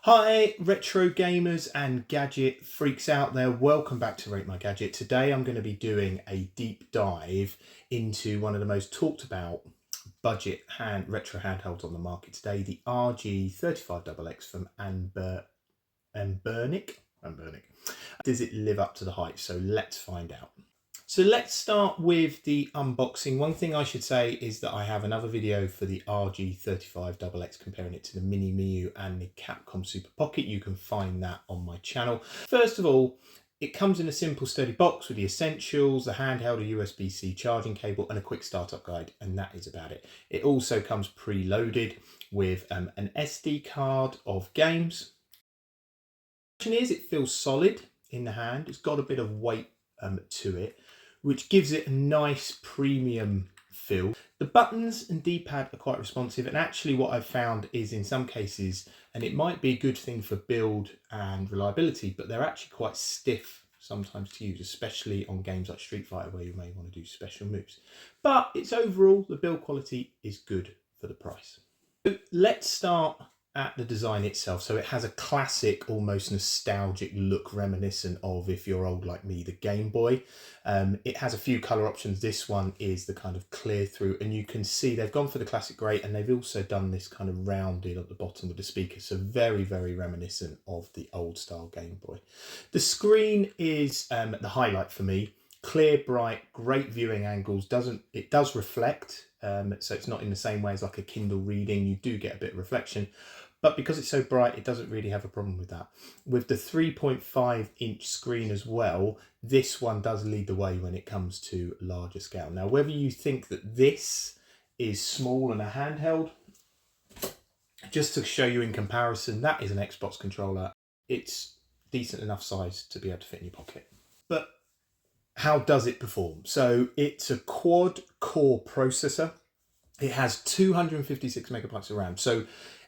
Hi retro gamers and gadget freaks out there, welcome back to Rate My Gadget. Today I'm going to be doing a deep dive into one of the most talked about budget retro handhelds on the market today, the RG35XX from Anbernic. Does it live up to the hype? So let's find out. So let's start with the unboxing. One thing I should say is that I have another video for the RG35XX comparing it to the Mini Miu and the Capcom Super Pocket. You can find that on my channel. First of all, it comes in a simple sturdy box with the essentials, the handheld, a USB-C charging cable and a quick startup guide, and that is about it. It also comes preloaded with an SD card of games. The question is, it feels solid in the hand. It's got a bit of weight to it, which gives it a nice premium feel. The buttons and D-pad are quite responsive, and actually what I've found is in some cases, and it might be a good thing for build and reliability, but they're actually quite stiff sometimes to use, especially on games like Street Fighter where you may want to do special moves. But it's overall, the build quality is good for the price. So let's start at the design itself. So it has a classic, almost nostalgic look reminiscent of, if you're old like me, the Game Boy. It has a few color options. This one is the kind of clear through, and you can see they've gone for the classic grey, and they've also done this kind of rounded at the bottom of the speaker. So very, very reminiscent of the old style Game Boy. The screen is the highlight for me. Clear, bright, great viewing angles. It does reflect, so it's not in the same way as like a Kindle reading. You do get a bit of reflection, but because it's so bright, it doesn't really have a problem with that. With the 3.5-inch screen as well, this one does lead the way when it comes to larger scale. Now, whether you think that this is small and a handheld, just to show you in comparison, that is an Xbox controller. It's decent enough size to be able to fit in your pocket. But how does it perform? So it's a quad-core processor. It has 256 megabytes of RAM. So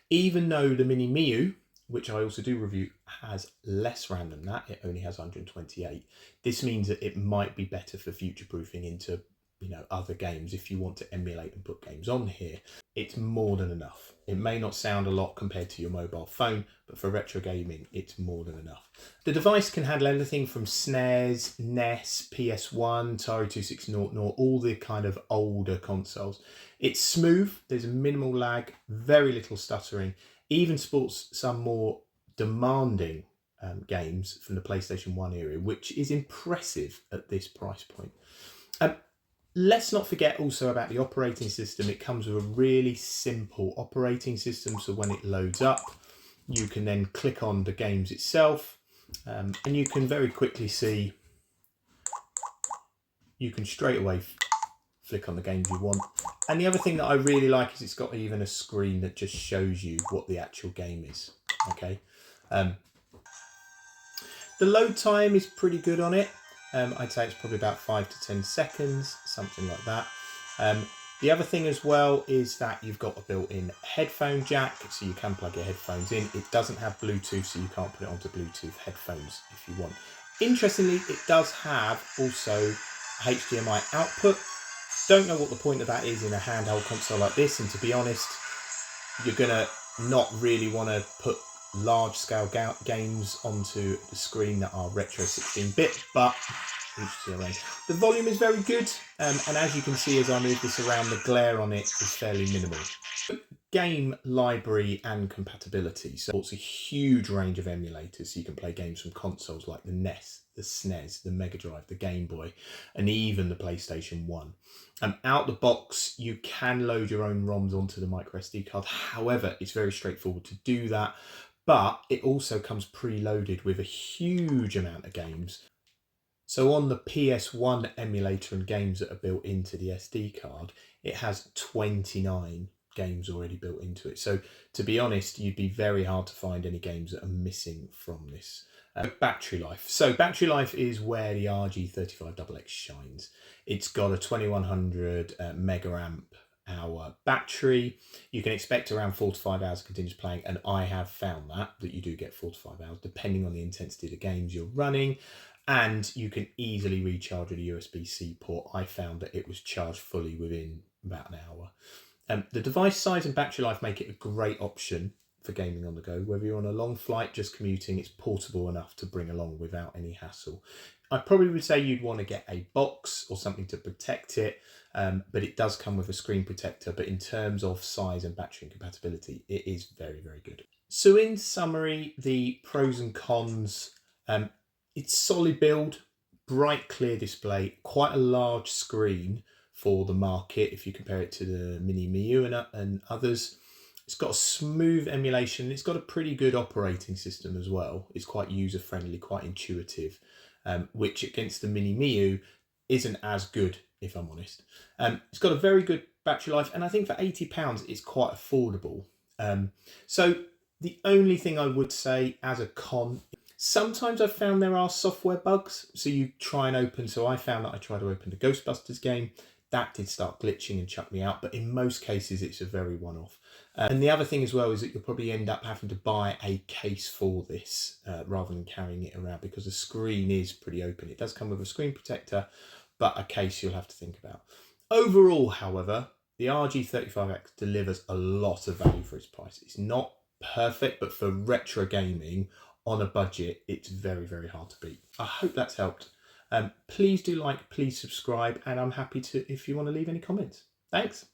even though the Mini Miu, which I also do review, has less RAM than that, it only has 128. This means that it might be better for future-proofing into, other games. If you want to emulate and put games on here, it's more than enough. It may not sound a lot compared to your mobile phone, but for retro gaming, it's more than enough. The device can handle anything from SNES, NES, PS1, Atari 2600, all the kind of older consoles. It's smooth, there's a minimal lag, very little stuttering, even supports some more demanding games from the PlayStation 1 era, which is impressive at this price point. Let's not forget also about the operating system. It comes with a really simple operating system, so when it loads up, you can then click on the games itself, and you can very quickly see, you can straight away flick on the games you want. And the other thing that I really like is it's got even a screen that just shows you what the actual game is. Okay. The load time is pretty good on it. I'd say it's probably about 5 to 10 seconds, something like that. The other thing as well is that you've got a built-in headphone jack, so you can plug your headphones in. It doesn't have Bluetooth, so you can't put it onto Bluetooth headphones if you want. Interestingly, it does have also HDMI output. Don't know what the point of that is in a handheld console like this, and to be honest, you're gonna not really want to put large scale games onto the screen that are retro 16-bit, but each to their own. The volume is very good, and as you can see as I move this around, the glare on it is fairly minimal. Game library and compatibility. So it's a huge range of emulators, so you can play games from consoles like the NES, the SNES, the Mega Drive, the Game Boy, and even the PlayStation 1. Out the box, you can load your own ROMs onto the microSD card. However, it's very straightforward to do that, but it also comes preloaded with a huge amount of games. So on the PS1 emulator and games that are built into the SD card, it has 29 games already built into it. So to be honest, you'd be very hard to find any games that are missing from this. Battery life. So battery life is where the RG35XX shines. It's got a 2100 mega amp hour battery. You can expect around 4 to 5 hours of continuous playing, and I have found that you do get 4 to 5 hours depending on the intensity of the games you're running. And you can easily recharge with a USB-C port. I found that it was charged fully within about an hour. The device size and battery life make it a great option for gaming on the go. Whether you're on a long flight, just commuting, it's portable enough to bring along without any hassle. I probably would say you'd want to get a box or something to protect it, but it does come with a screen protector. But in terms of size and battery compatibility, it is very, very good. So in summary, the pros and cons, it's solid build, bright clear display, quite a large screen for the market if you compare it to the Mini Miu and others. It's got a smooth emulation. It's got a pretty good operating system as well. It's quite user friendly, quite intuitive, which against the Mini Miu isn't as good, if I'm honest. It's got a very good battery life, and I think for £80 it's quite affordable. So the only thing I would say as a con, sometimes I've found there are software bugs. So you try and open, so I found that I tried to open the Ghostbusters game. That did start glitching and chuck me out, but in most cases it's a very one-off. And the other thing as well is that you'll probably end up having to buy a case for this rather than carrying it around, because the screen is pretty open. It does come with a screen protector, but a case you'll have to think about. Overall, however, the RG35X delivers a lot of value for its price. It's not perfect, but for retro gaming on a budget, it's very, very hard to beat. I hope that's helped. Please do like, please subscribe, and I'm happy to if you want to leave any comments. Thanks.